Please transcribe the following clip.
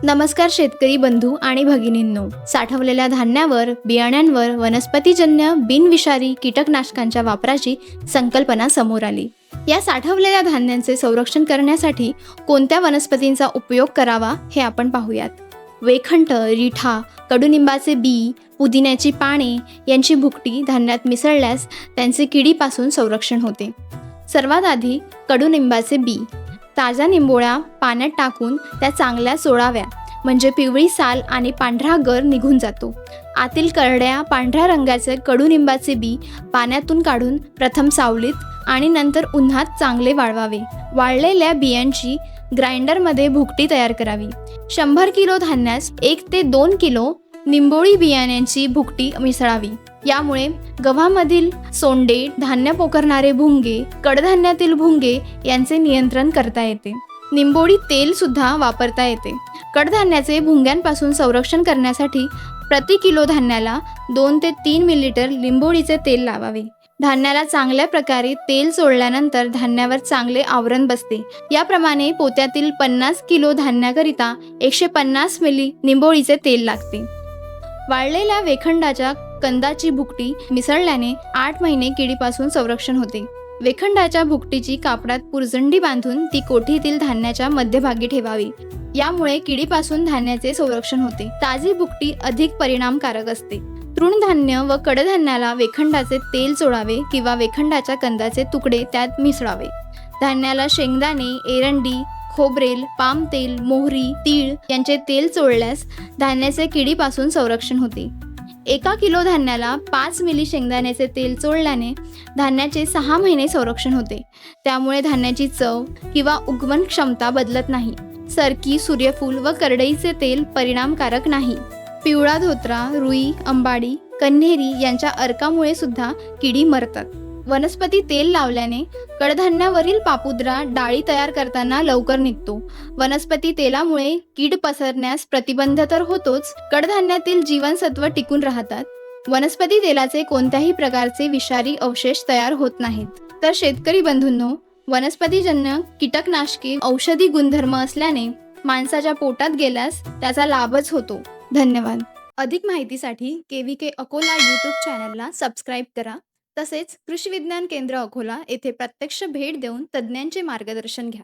नमस्कार शेतकरी बंधू आणि भगिनींनो, साठवलेल्या धान्यावर, बियाण्यांवर वनस्पतीजन्य बिनविषारी कीटकनाशकांच्या वापराची संकल्पना समोर आली. या साठवलेल्या धान्यांचे संरक्षण करण्यासाठी कोणत्या वनस्पतींचा उपयोग करावा हे आपण पाहूयात. वेखंड, रिठा, कडुनिंबाचे बी, पुदिन्याची पाने यांची भुकटी धान्यात मिसळल्यास त्यांचे किडीपासून संरक्षण होते. सर्वात आधी कडुनिंबाचे बी. ताज्या निंबोळ्या पाण्यात टाकून त्या चांगल्या चोळाव्या, म्हणजे पिवळी साल आणि पांढरा गर निघून जातो. आतील करड्या पांढऱ्या रंगाचे कडुनिंबाचे बी पाण्यातून काढून प्रथम सावलीत आणि नंतर उन्हात चांगले वाळवावे. वाळलेल्या बियांची ग्राइंडरमध्ये भुकटी तयार करावी. 100 किलो धान्यास 1 ते 2 किलो निंबोळी बियाण्यांची भुकटी मिसळावी. यामुळे गव्हामधील सोंडे, धान्य पोखरणारे भुंगे, कडधान्यातील भुंगे यांचे नियंत्रण करता येते. निंबोळी तेल सुद्धा वापरता येते. कडधान्याचे भुंग्यांपासून संरक्षण करण्यासाठी प्रति किलो धान्याला 2 ते 3 मिलीलिटर लिंबोळीचे तेल लावावे. धान्याला चांगल्या प्रकारे तेल चोळल्यानंतर धान्यावर चांगले आवरण बसते. याप्रमाणे पोत्यातील 50 किलो धान्याकरिता 150 मिली निंबोळीचे तेल लागते. वाळलेल्या वेखंडाच्या कंदाची भुकटी मिसळल्याने 8 महिने किडीपासून संरक्षण होते. वेखंडाच्या भुकटीची कापडात पुरजंडी बांधून ती कोठीतील धान्याच्या मध्यभागी ठेवावी. यामुळे किडीपासून धान्याचे संरक्षण होते. ताजी भुकटी अधिक परिणामकारक असते. तृणधान्य व कडधान्याला वेखंडाचे तेल चोळावे किंवा वेखंडाच्या कंदाचे तुकडे त्यात मिसळावे. धान्याला शेंगदाणे, एरंडी, खोबरेल, पाम तेल, मोहरी, तीळ यांचे तेल चोळल्यास धान्याचे किडीपासून संरक्षण होते. 1 किलो धान्याला 5 मिली शेंगदाण्याचे तेल चोळल्याने धान्याचे 6 महिने संरक्षण होते. त्यामुळे धान्याची चव किंवा उगवण क्षमता बदलत नाही. सरकी, सूर्यफूल व करडईचे तेल परिणामकारक नाही. पिवळा धोत्रा, रुई, अंबाडी, कन्हेरी यांच्या अर्कामुळे सुद्धा किडी मरतात. वनस्पती तेल लावल्याने कडधान्यावरील पापुद्रा डाळी तयार करताना लवकर निघतो. वनस्पती तेलामुळे कीड पसरण्यास प्रतिबंध तर होतोच, कडधान्यातील जीवनसत्व टिकून राहतात. वनस्पती तेलाचे कोणत्याही प्रकारचे विषारी अवशेष तयार होत नाहीत. तर शेतकरी बंधूंनो, वनस्पतीजन्य कीटकनाशके औषधी गुणधर्म असल्याने माणसाच्या पोटात गेल्यास त्याचा लाभच होतो. धन्यवाद. अधिक माहितीसाठी KVK अकोला यूट्यूब चॅनलला सबस्क्राईब करा. तसेच कृषी विज्ञान केंद्र अकोला येथे प्रत्यक्ष भेट देऊन तज्ज्ञांचे मार्गदर्शन घ्या.